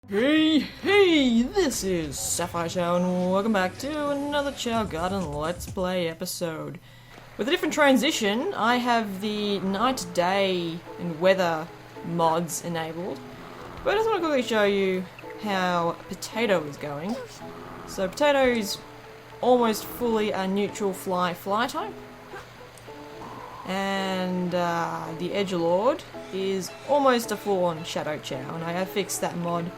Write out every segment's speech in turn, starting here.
Hey, this is SapphireChao and welcome back to another Chao Garden Let's Play episode. With a different transition, I have the night, day, and weather mods enabled. But I just want to quickly show you how Potato is going. So Potato is almost fully a neutral fly type. And the Edgelord is almost a full-on Shadow Chao, and I have fixed that mod.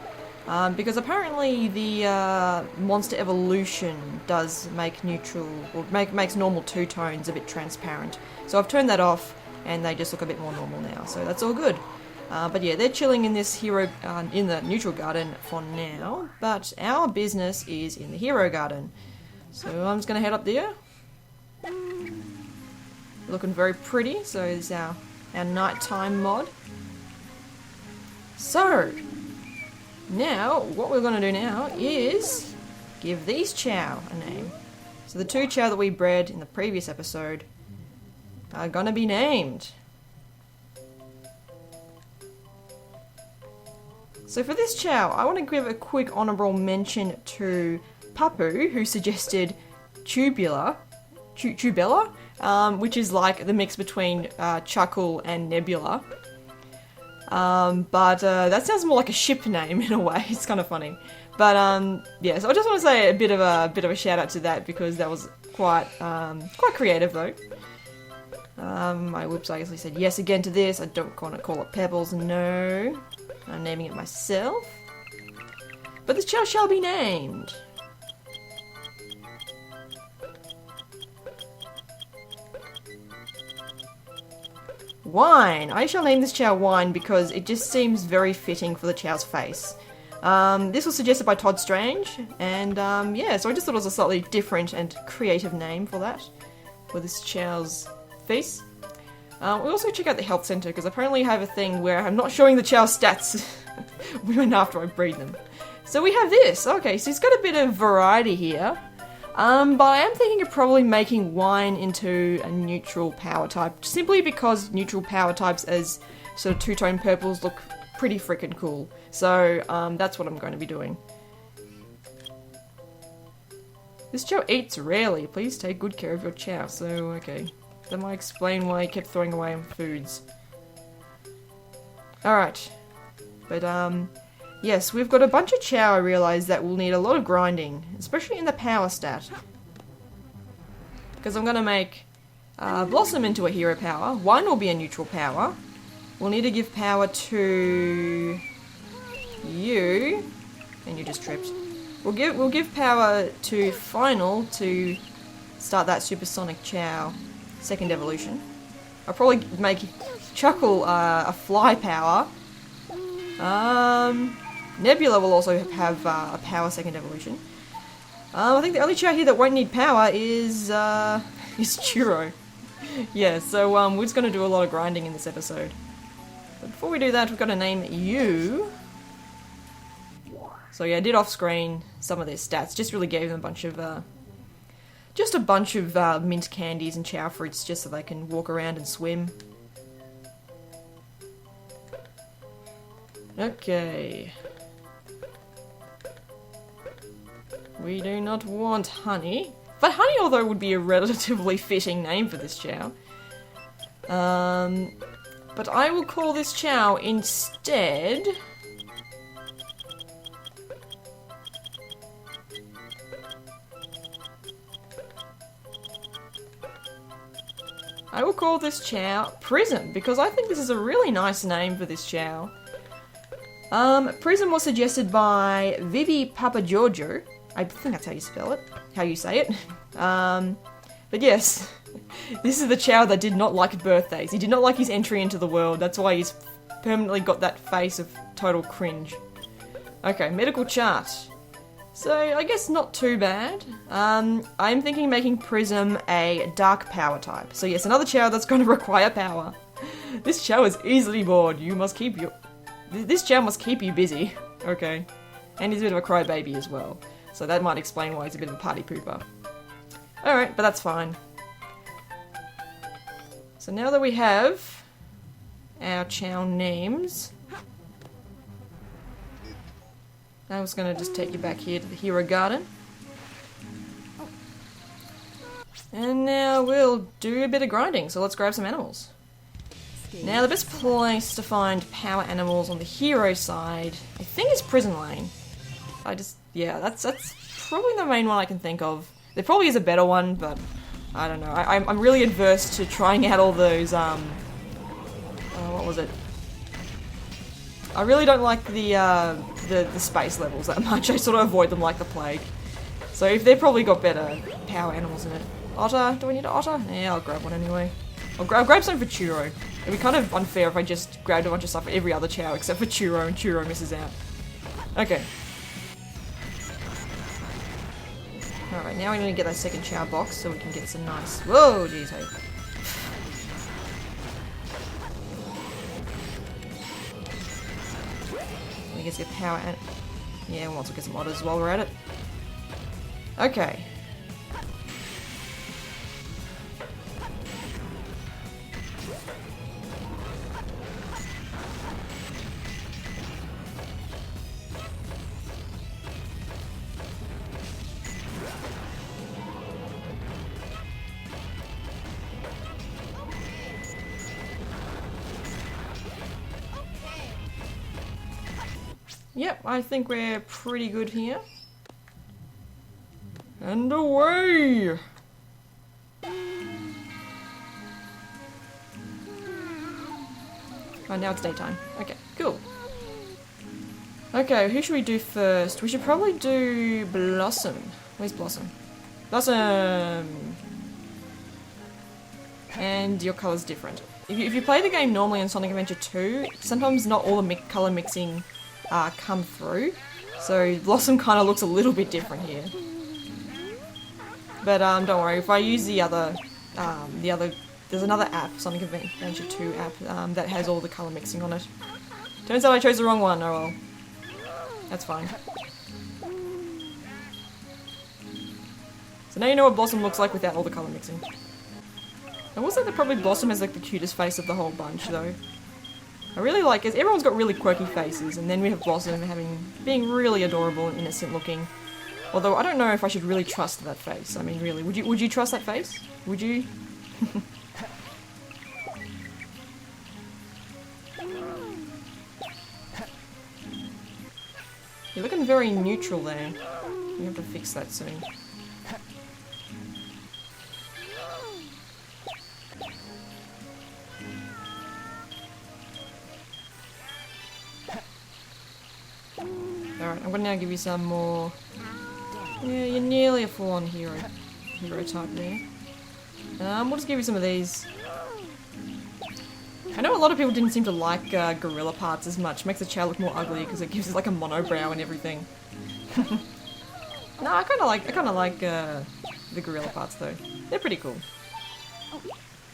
Because apparently the monster evolution does make neutral, or makes normal two-tones a bit transparent. So I've turned that off, and they just look a bit more normal now. So that's all good. But yeah, they're chilling in this hero, in the neutral garden for now. But our business is in the hero garden. So I'm just gonna head up there. Looking very pretty. So it's our nighttime mod. So. Now, what we're going to do now is give these Chao a name. So the two Chao that we bred in the previous episode are going to be named. So for this Chao, I want to give a quick honourable mention to Papu, who suggested Chubula, which is like the mix between Chuckle and Nebula. But that sounds more like a ship name in a way. It's kind of funny. But yeah, so I just want to say a bit of a shout out to that because that was quite creative though. My whoops, I actually said yes again to this. I don't want to call it Pebbles, no. I'm naming it myself. But this Chao shall be named. Wine. I shall name this Chao Wine because it just seems very fitting for the Chao's face. This was suggested by Todd Strange, and yeah, so I just thought it was a slightly different and creative name for that, for this Chao's face. We also check out the health center because apparently I have a thing where I'm not showing the Chao's stats when after I breed them. So we have this. Okay, so he's got a bit of variety here. But I am thinking of probably making Wine into a neutral power type, simply because neutral power types as sort of two-tone purples look pretty freaking cool. So, that's what I'm going to be doing. This Chao eats rarely. Please take good care of your Chao. So, okay. That might explain why he kept throwing away on foods. Alright. But, yes, we've got a bunch of Chao, I realise, that will need a lot of grinding, especially in the power stat. Because I'm going to make Blossom into a hero power. One will be a neutral power. We'll need to give power to you. And you just tripped. We'll give power to Final to start that supersonic Chao second evolution. I'll probably make Chuckle a fly power. Nebula will also have a power second evolution. I think the only Chao here that won't need power is Churro. Yeah, so we're just going to do a lot of grinding in this episode. But before we do that, we've got to name you. So yeah, I did off screen some of their stats. Just really gave them a bunch of mint candies and Chao fruits just so they can walk around and swim. Okay. We do not want Honey. But Honey, although, would be a relatively fitting name for this Chao. But I will call this Chao instead... I will call this Chao Prism, because I think this is a really nice name for this Chao. Prism was suggested by Vivi Papagiorgio. I think that's how you spell it. How you say it. But yes, this is the Chao that did not like birthdays. He did not like his entry into the world. That's why he's permanently got that face of total cringe. Okay, medical chart. So, I guess not too bad. I'm thinking of making Prism a dark power type. So yes, another Chao that's going to require power. This Chao is easily bored. This Chao must keep you busy. Okay. And he's a bit of a crybaby as well. So that might explain why he's a bit of a party pooper. Alright, but that's fine. So now that we have our Chao names, I was gonna just take you back here to the hero garden. And now we'll do a bit of grinding, so let's grab some animals. Now the best place to find power animals on the hero side, I think, is Prison Lane. Yeah, that's probably the main one I can think of. There probably is a better one, but I don't know. I'm really adverse to trying out all those, what was it? I really don't like the space levels that much. I sort of avoid them like the plague. So if they've probably got better power animals in it. Otter? Do I need an otter? Yeah, I'll grab one anyway. I'll grab something for Churro. It'd be kind of unfair if I just grabbed a bunch of stuff for every other Chao except for Churro, and Churro misses out. Okay. Alright, now we need to get that second Chao box so we can get some nice... Whoa, jeez, hey. I guess get power and... Yeah, we'll also get some otters while we're at it. Okay. Yep, I think we're pretty good here. And away! Oh, now it's daytime. Okay, cool. Okay, who should we do first? We should probably do Blossom. Where's Blossom? Blossom! And your color's different. If you play the game normally in Sonic Adventure 2, sometimes not all the color mixing come through, so Blossom kind of looks a little bit different here. But don't worry, if I use the other, there's another app, Sonic Adventure 2 app, that has all the colour mixing on it. Turns out I chose the wrong one, oh well. That's fine. So now you know what Blossom looks like without all the colour mixing. I will say that probably Blossom has like the cutest face of the whole bunch though. I really like it. Everyone's got really quirky faces, and then we have Blossom being really adorable and innocent looking. Although I don't know if I should really trust that face. I mean, really, would you trust that face? Would you? You're looking very neutral there. You have to fix that soon. Alright, I'm gonna now give you some more... Yeah, you're nearly a full-on hero type there. We'll just give you some of these. I know a lot of people didn't seem to like gorilla parts as much. Makes the Chao look more ugly because it gives it like a monobrow and everything. No, I kind of like the gorilla parts though. They're pretty cool.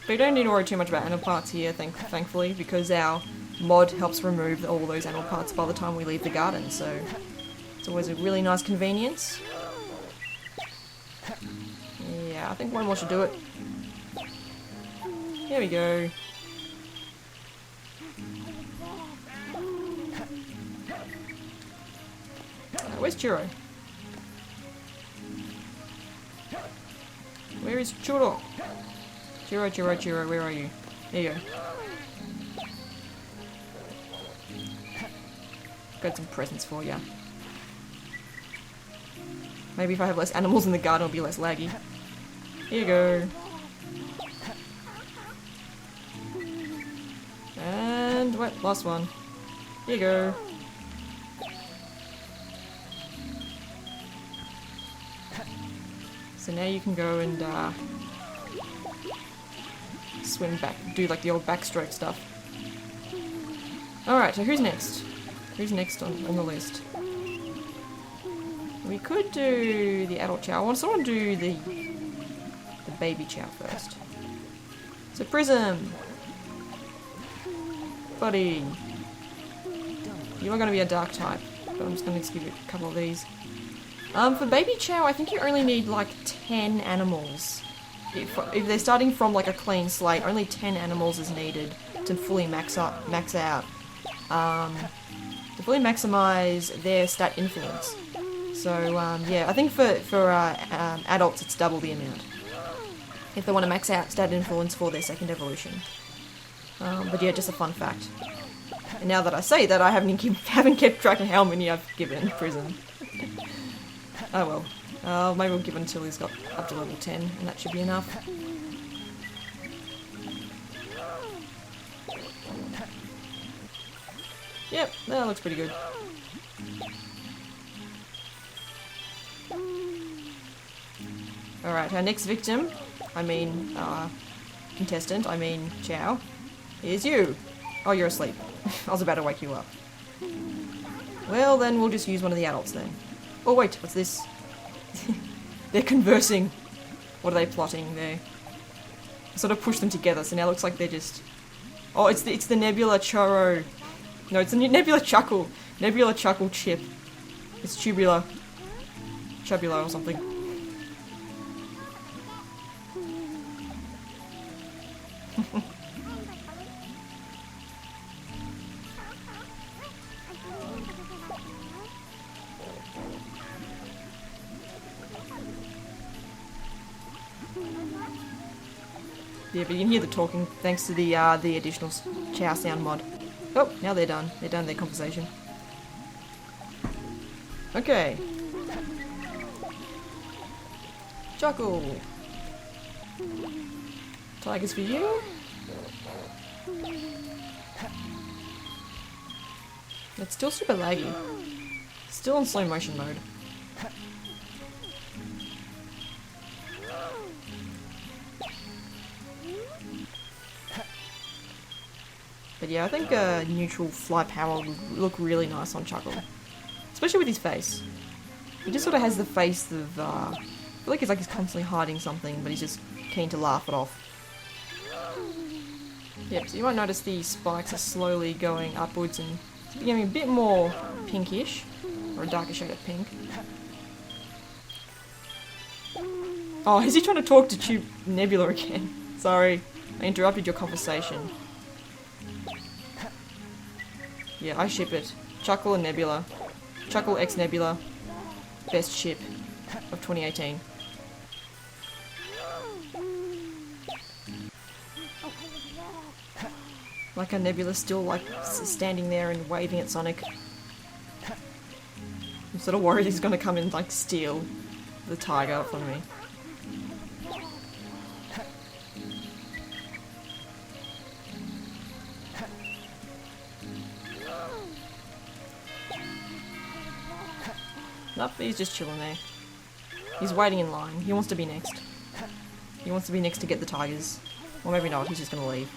But you don't need to worry too much about animal parts here, thankfully, because our mod helps remove all those animal parts by the time we leave the garden, so it's always a really nice convenience. Yeah, I think one more should do it. Here we go. Where's Churro? Where is Churro? Churro, where are you? There you go. Got some presents for ya. Maybe if I have less animals in the garden, it'll be less laggy. Here you go. And what? Last one. Here you go. So now you can go and swim back, do like the old backstroke stuff. Alright, so who's next? Who's next on the list? We could do the adult Chao. I want to do the baby Chao first. So Prism! Buddy! You are going to be a dark type, but I'm just going to give you a couple of these. For baby Chao, I think you only need like 10 animals. If they're starting from like a clean slate, only 10 animals is needed to fully max out. to fully maximize their stat influence. So yeah, I think for adults it's double the amount if they want to max out stat influence for their second evolution. But yeah, just a fun fact. And now that I say that, I haven't kept track of how many I've given Prism. Oh well. Maybe we'll give it until he's got up to level 10, and that should be enough. Yep, that looks pretty good. Alright, our next victim, contestant, Chao, is you. Oh, you're asleep. I was about to wake you up. Well, then we'll just use one of the adults then. Oh wait, what's this? They're conversing. What are they plotting there? I sort of pushed them together, so now it looks like they're just... Oh, it's the Nebula Churro. No, it's the Nebula Chuckle. Nebula Chuckle chip. It's Chubula or something. Yeah, but you can hear the talking thanks to the additional Chao sound mod. Oh, now they're done. They're done their conversation. Okay. Chuckle. Tigers for you. It's still super laggy. Still in slow motion mode. But yeah, I think neutral fly power would look really nice on Chuckle. Especially with his face. He just sort of has the face of, I feel like he's constantly hiding something, but he's just keen to laugh it off. Yep, so you might notice the spikes are slowly going upwards and becoming a bit more pinkish, or a darker shade of pink. Oh, is he trying to talk to Nebula again? Sorry, I interrupted your conversation. Yeah, I ship it. Chuckle and Nebula. Chuckle x Nebula. Best ship of 2018. Like a Nebula's still standing there and waving at Sonic. I'm sort of worried he's gonna come and steal the tiger from me. Nope, he's just chilling there. He's waiting in line. He wants to be next. He wants to be next to get the tigers. Or maybe not, he's just gonna leave.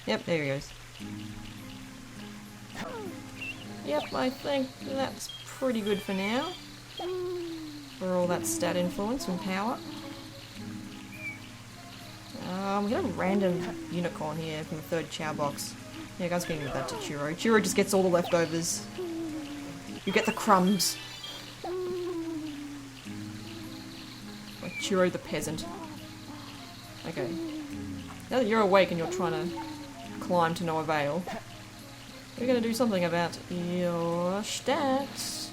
Yep, there he goes. Yep, I think that's pretty good for now. For all that stat influence and power. We got a random unicorn here from the third Chao box. Yeah, guys, gonna give that to Churro. Churro just gets all the leftovers. You get the crumbs. Like Churro the peasant. Okay. Now that you're awake and you're trying to climb to no avail, we're going to do something about your stats.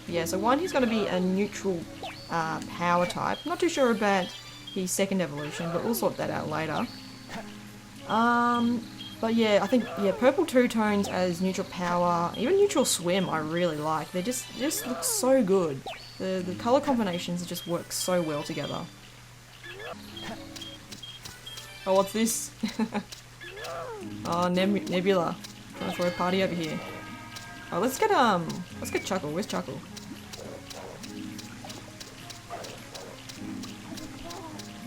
Yeah, so one, he's going to be a neutral power type. Not too sure about his second evolution, but we'll sort that out later. But yeah, I think, purple two-tones as neutral power, even neutral swim I really like. They just look so good. The colour combinations just work so well together. Oh, what's this? Oh, Nebula. Trying to throw a party over here. Oh, let's get Chuckle. Where's Chuckle?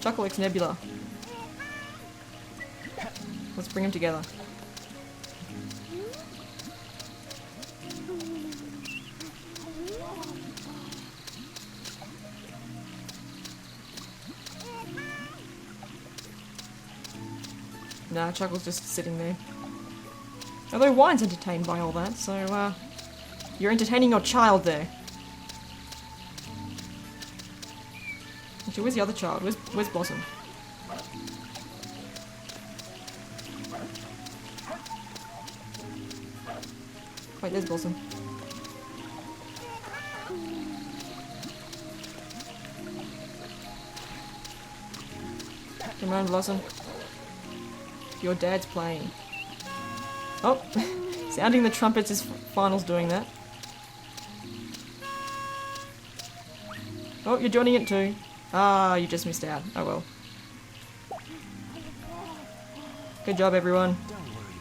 Chuckle x Nebula. Let's bring them together. Nah, Chuckle's just sitting there. Although Wine's entertained by all that, so you're entertaining your child there. Actually, where's the other child? Where's Blossom? Wait, there's Blossom. Come on, Blossom. Your dad's playing. Oh, sounding the trumpets is Final's doing that. Oh, you're joining it too. Ah, you just missed out. Oh well. Good job, everyone. Don't worry,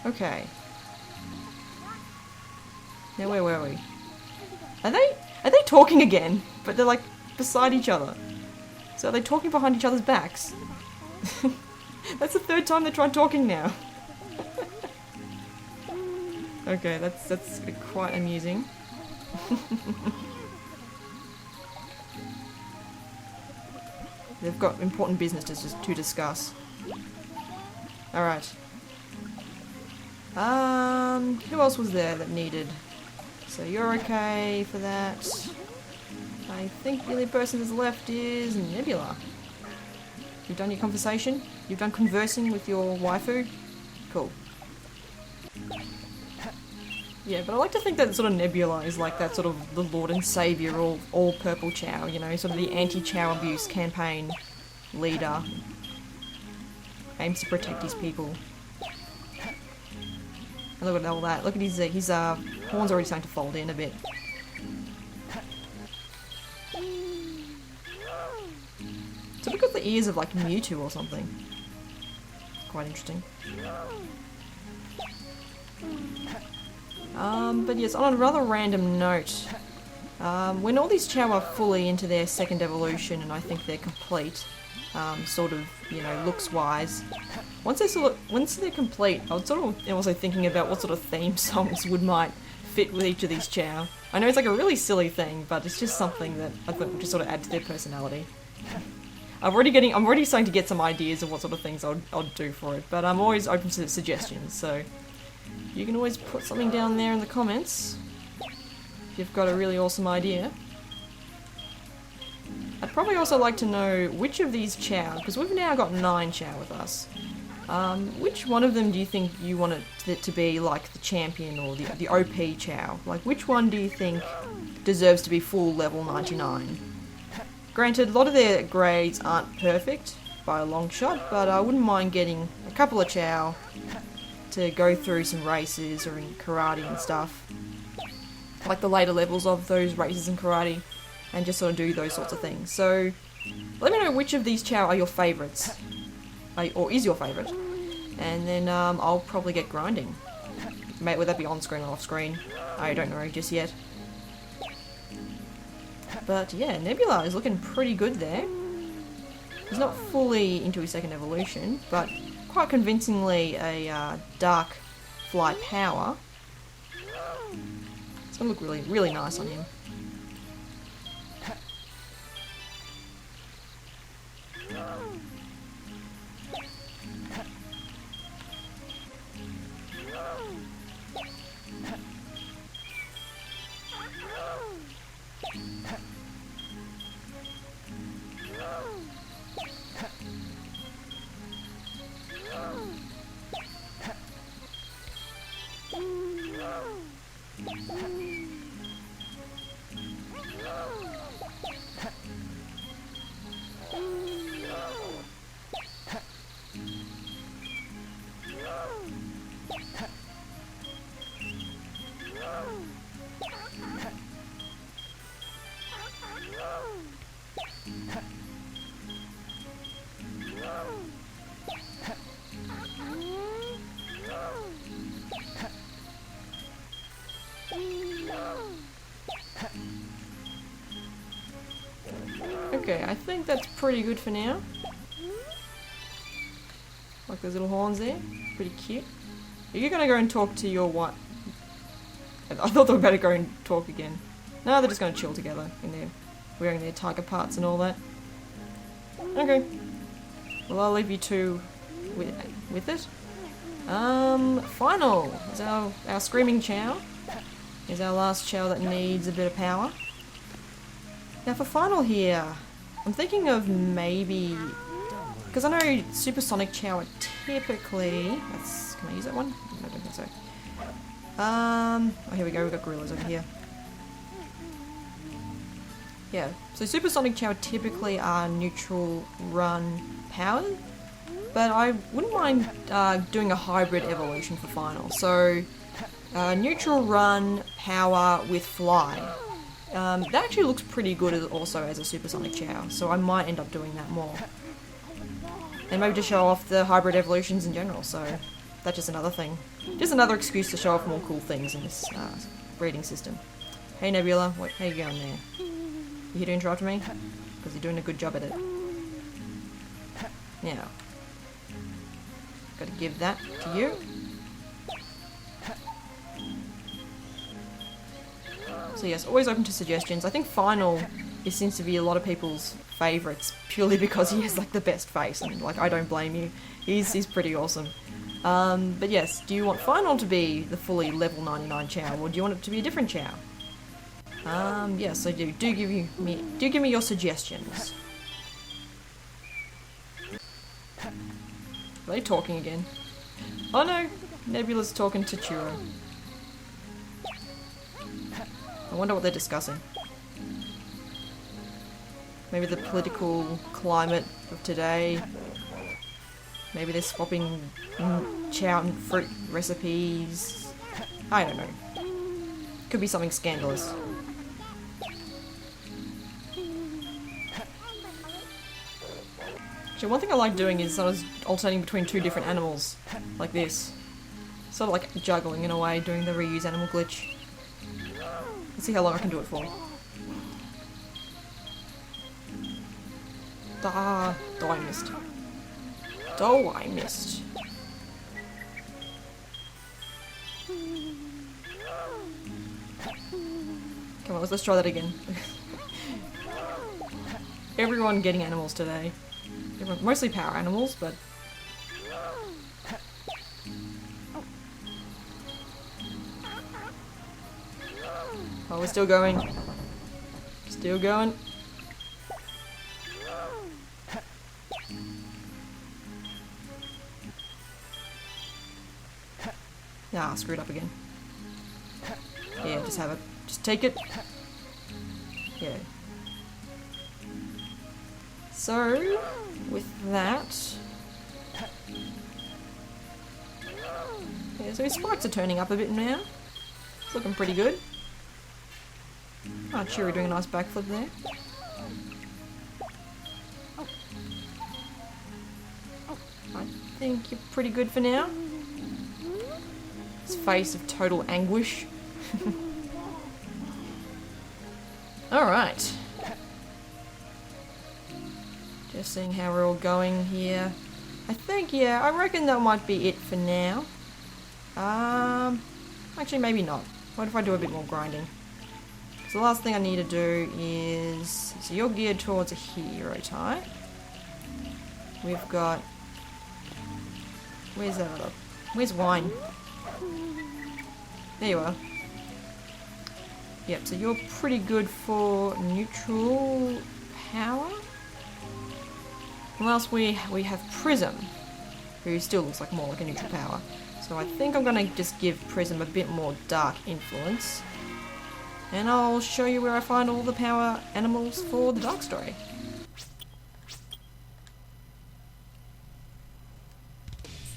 buddy. Okay. Now where were we? Are they talking again? But they're like beside each other. So are they talking behind each other's backs? That's the third time they tried talking now. Okay, that's quite amusing. They've got important business to discuss. Alright. Who else was there that needed? So you're okay for that. I think the only person that's left is Nebula. You've done your conversation? You've done conversing with your waifu? Cool. Yeah, but I like to think that sort of Nebula is like that sort of the Lord and Saviour all purple Chao, you know, sort of the anti-Chao abuse campaign leader. Aims to protect his people. And look at all that. Look at his horns already starting to fold in a bit. So we've got the ears of like Mewtwo or something. Quite interesting. But yes, on a rather random note, when all these Chao are fully into their second evolution, and I think they're complete, sort of, you know, looks-wise, once they're complete, I was sort of also thinking about what sort of theme songs might fit with each of these Chao. I know it's like a really silly thing, but it's just something that I thought would just sort of add to their personality. I'm already starting to get some ideas of what sort of things I'll do for it, but I'm always open to suggestions, so you can always put something down there in the comments if you've got a really awesome idea. I'd probably also like to know which of these Chao, because we've now got 9 Chao with us, which one of them do you think you want it to be like the champion or the OP Chao? Like, which one do you think deserves to be full level 99? Granted, a lot of their grades aren't perfect by a long shot, but I wouldn't mind getting a couple of Chao to go through some races or in karate and stuff. Like the later levels of those races in karate, and just sort of do those sorts of things. So, let me know which of these Chao are your favourites, or is your favourite, and then I'll probably get grinding. Mate, would that be on screen or off screen? I don't know just yet. But yeah, Nebula is looking pretty good there. He's not fully into his second evolution, but quite convincingly a dark fly power. It's gonna look really, really nice on him. Okay, I think that's pretty good for now. Like those little horns there. Pretty cute. Are you gonna go and talk to your what? I thought they were about to go and talk again. No, they're just gonna chill together in there, wearing their tiger parts and all that. Okay. Well, I'll leave you two with it. Final is our screaming Chao. Is our last Chao that needs a bit of power. Now for Final here, I'm thinking of maybe because I know supersonic Chao are typically... Can I use that one? No, I don't think so. Oh, here we go, we've got gorillas over here. Yeah, so supersonic Chao typically are neutral run powered, but I wouldn't mind doing a hybrid evolution for final. So, neutral run power with fly. That actually looks pretty good also as a supersonic Chao, so I might end up doing that more. And maybe just show off the hybrid evolutions in general, so that's just another thing. Just another excuse to show off more cool things in this breeding system. Hey Nebula, how you going there? You here to interrupt me? Because you're doing a good job at it. Now, gotta give that to you. So yes, always open to suggestions. I think Final seems to be a lot of people's favourites purely because he has like the best face, and like I don't blame you. He's pretty awesome. But yes, do you want Final to be the fully level 99 Chao, or do you want it to be a different Chao? Yes, I do. Do give me your suggestions. Are they talking again? Oh no, Nebula's talking to Churro. I wonder what they're discussing. Maybe the political climate of today. Maybe they're swapping Chao and fruit recipes. I don't know. Could be something scandalous. Actually, one thing I like doing is sort of alternating between two different animals, like this. Sort of like juggling in a way, doing the reuse animal glitch. Let's see how long I can do it for. Ah, I missed. I missed. Come on, let's try that again. Everyone getting animals today. Mostly power animals, but... Oh, we're still going. Still going. Ah, screwed up again. Yeah, just have it. Just take it. Yeah. So, with that... Yeah, so his spikes are turning up a bit now. It's looking pretty good. Oh, Cheery doing a nice backflip there. I think you're pretty good for now. His face of total anguish. Alright. Just seeing how we're all going here. I think, yeah, I reckon that might be it for now. Actually maybe not. What if I do a bit more grinding? So the last thing I need to do is... So you're geared towards a hero type. We've got... Where's that other? Where's Wine? There you are. Yep, so you're pretty good for neutral power. And last we have Prism, who still looks like more like a neutral power. So I think I'm gonna just give Prism a bit more dark influence. And I'll show you where I find all the power animals for the dark story.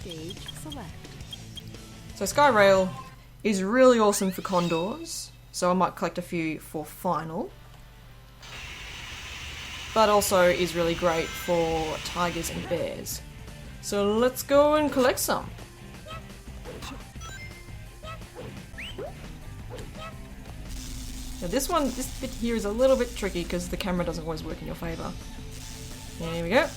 Stage select. So Skyrail is really awesome for condors, so I might collect a few for final. But also is really great for tigers and bears. So let's go and collect some. Now this bit here is a little bit tricky because the camera doesn't always work in your favour. Here we go.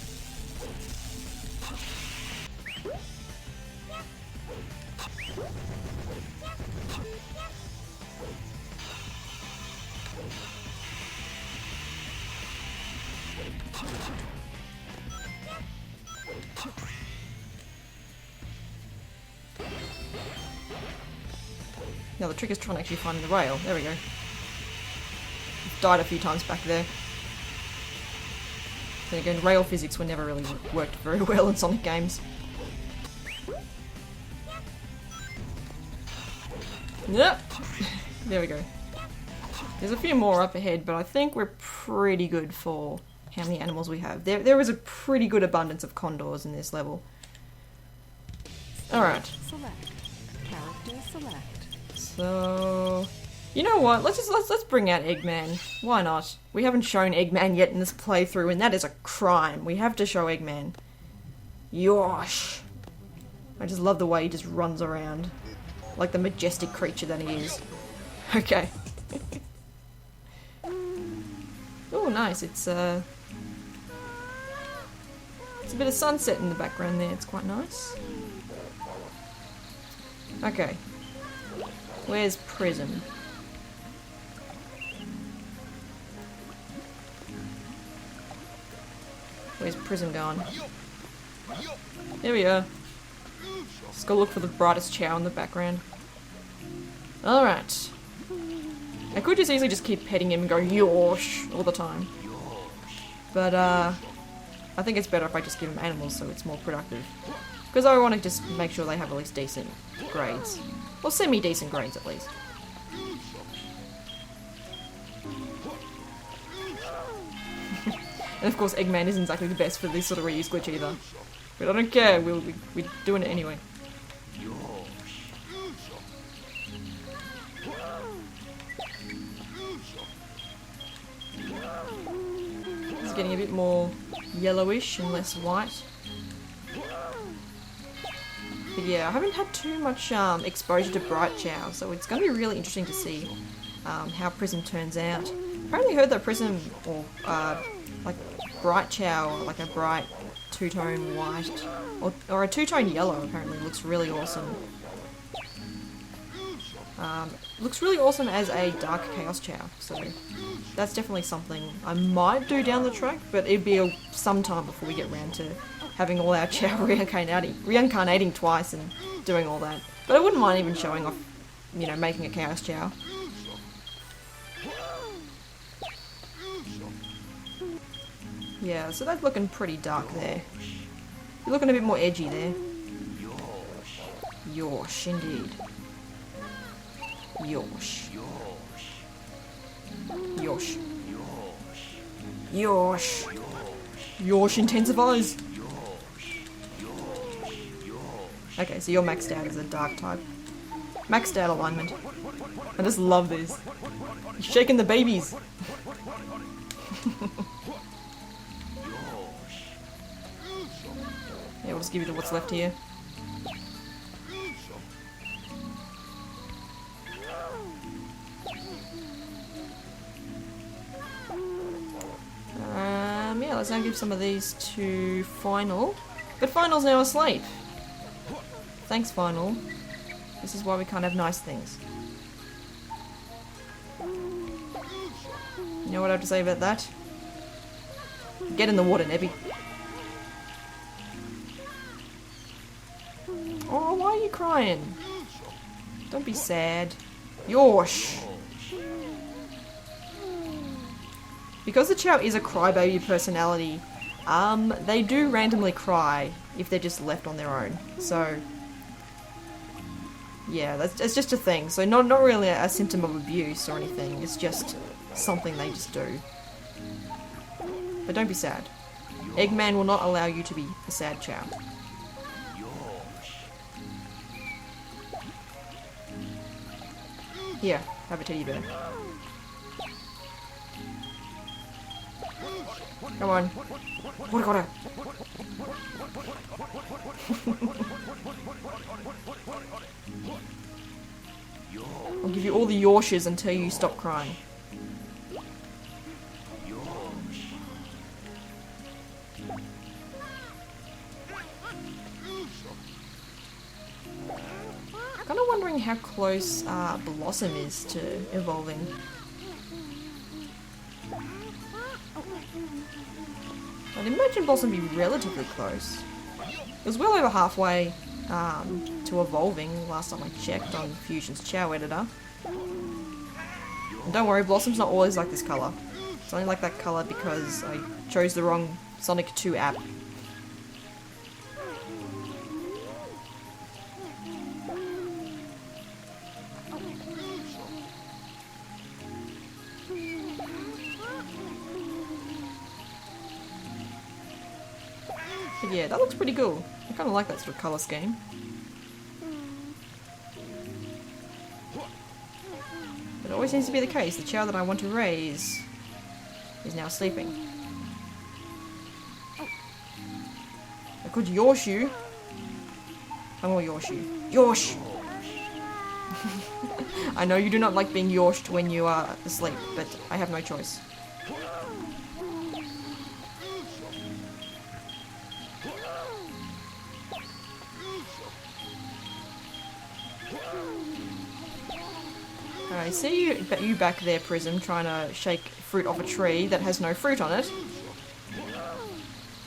Now the trick is trying to actually find the rail. There we go. Died a few times back there. Then again, rail physics were never really worked very well in Sonic games. Yep. There we go. There's a few more up ahead, but I think we're pretty good for how many animals we have. There is a pretty good abundance of condors in this level. Alright. Select. Character select. So... You know what? Let's bring out Eggman. Why not? We haven't shown Eggman yet in this playthrough, and that is a crime. We have to show Eggman. Yosh! I just love the way he just runs around. Like the majestic creature that he is. Okay. Oh, nice. It's a bit of sunset in the background there. It's quite nice. Okay. Where's Prism? Where's Prism going? Here we are. Let's go look for the brightest Chao in the background. Alright. I could just easily just keep petting him and go yosh all the time. But I think it's better if I just give him animals so it's more productive. Because I want to just make sure they have at least decent grades. Or semi-decent grades at least. And of course Eggman isn't exactly the best for this sort of reuse glitch either. But I don't care, we're doing it anyway. It's getting a bit more yellowish and less white. But yeah, I haven't had too much exposure to bright Chao, so it's going to be really interesting to see how Prism turns out. Apparently heard that Prism, or like bright Chao, or like a bright two-tone white, or a two-tone yellow apparently looks really awesome. Looks really awesome as a Dark Chaos Chao, so that's definitely something I might do down the track, but it'd be some time before we get around to having all our Chao reincarnating twice and doing all that. But I wouldn't mind even showing off, you know, making a Chaos Chao. Yeah, so that's looking pretty dark there. You're looking a bit more edgy there. Yosh, indeed. Yosh. Yosh. Yosh. Yosh intensifies. Okay, so you're maxed out as a dark type. Maxed out alignment. I just love this. You're shaking the babies. Yeah, we'll just give you what's left here. Yeah, let's now give some of these to Final. But Final's now asleep. Thanks, Final. This is why we can't have nice things. You know what I have to say about that? Get in the water, Nebby. Oh, why are you crying? Don't be sad. Yosh! Because the Chao is a crybaby personality, they do randomly cry if they're just left on their own. So, yeah, that's just a thing. So not really a symptom of abuse or anything. It's just something they just do. But don't be sad. Eggman will not allow you to be a sad Chao. Here, have a teddy bear. Come on. What got her? I'll give you all the yoshes until you stop crying. Kind of wondering how close Blossom is to evolving. I'd imagine Blossom would be relatively close. It was well over halfway to evolving last time I checked on Fusion's Chao editor. And don't worry, Blossom's not always like this colour. It's only like that colour because I chose the wrong Sonic 2 app. But yeah, that looks pretty cool. I kind of like that sort of colour scheme. But it always seems to be the case. The Chao that I want to raise is now sleeping. I could Yosh you. I'm gonna Yosh you. Yosh! I know you do not like being Yoshed when you are asleep, but I have no choice. I see you back there, Prism, trying to shake fruit off a tree that has no fruit on it.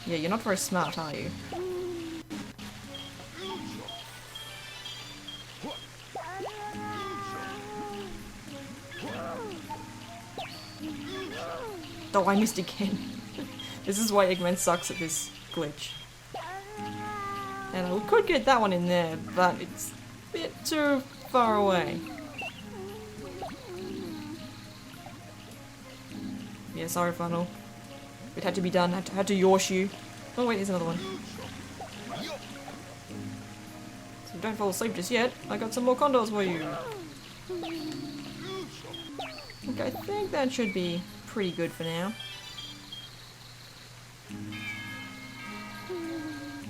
Yeah, you're not very smart, are you? Oh, I missed again. This is why Eggman sucks at this glitch. And we could get that one in there, but it's a bit too far away. Yeah, sorry, Funnel. It had to be done. Had to Yosh you. Oh wait, there's another one. So don't fall asleep just yet. I got some more condors for you. Okay, I think that should be pretty good for now.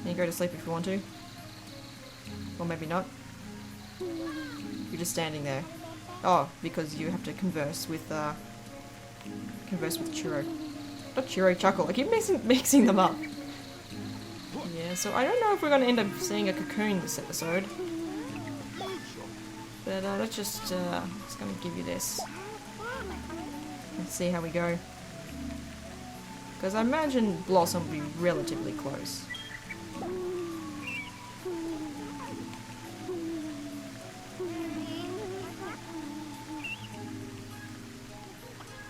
You go to sleep if you want to. Or maybe not. You're just standing there. Oh, because you have to converse with Churro. Not Churro, Chuckle. I keep mixing them up. Yeah, so I don't know if we're going to end up seeing a cocoon this episode. But let's just going to give you this. Let's see how we go. Because I imagine Blossom will be relatively close.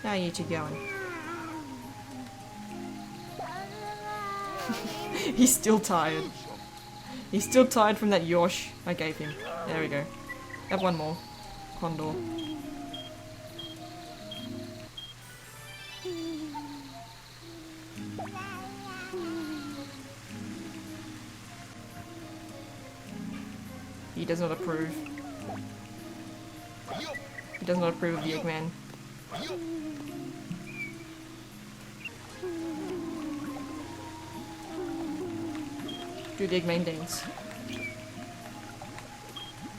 How are you two going? He's still tired. He's still tired from that Yosh I gave him. There we go. Have one more. Condor. He does not approve. He does not approve of the Eggman. Do the Eggman dance.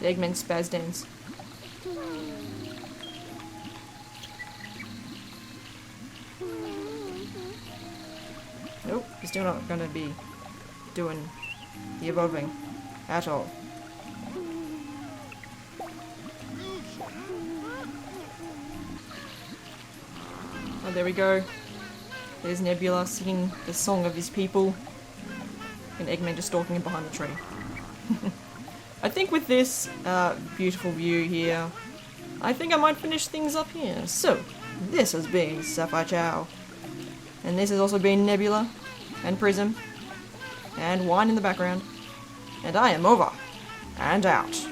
The Eggman spaz dance. Nope, he's still not gonna be doing the evolving at all. Oh, there we go. There's Nebula singing the song of his people. And Eggman just stalking him behind the tree. I think with this beautiful view here, I think I might finish things up here. So, this has been SapphireChao. And this has also been Nebula, and Prism, and Wine in the background. And I am over, and out.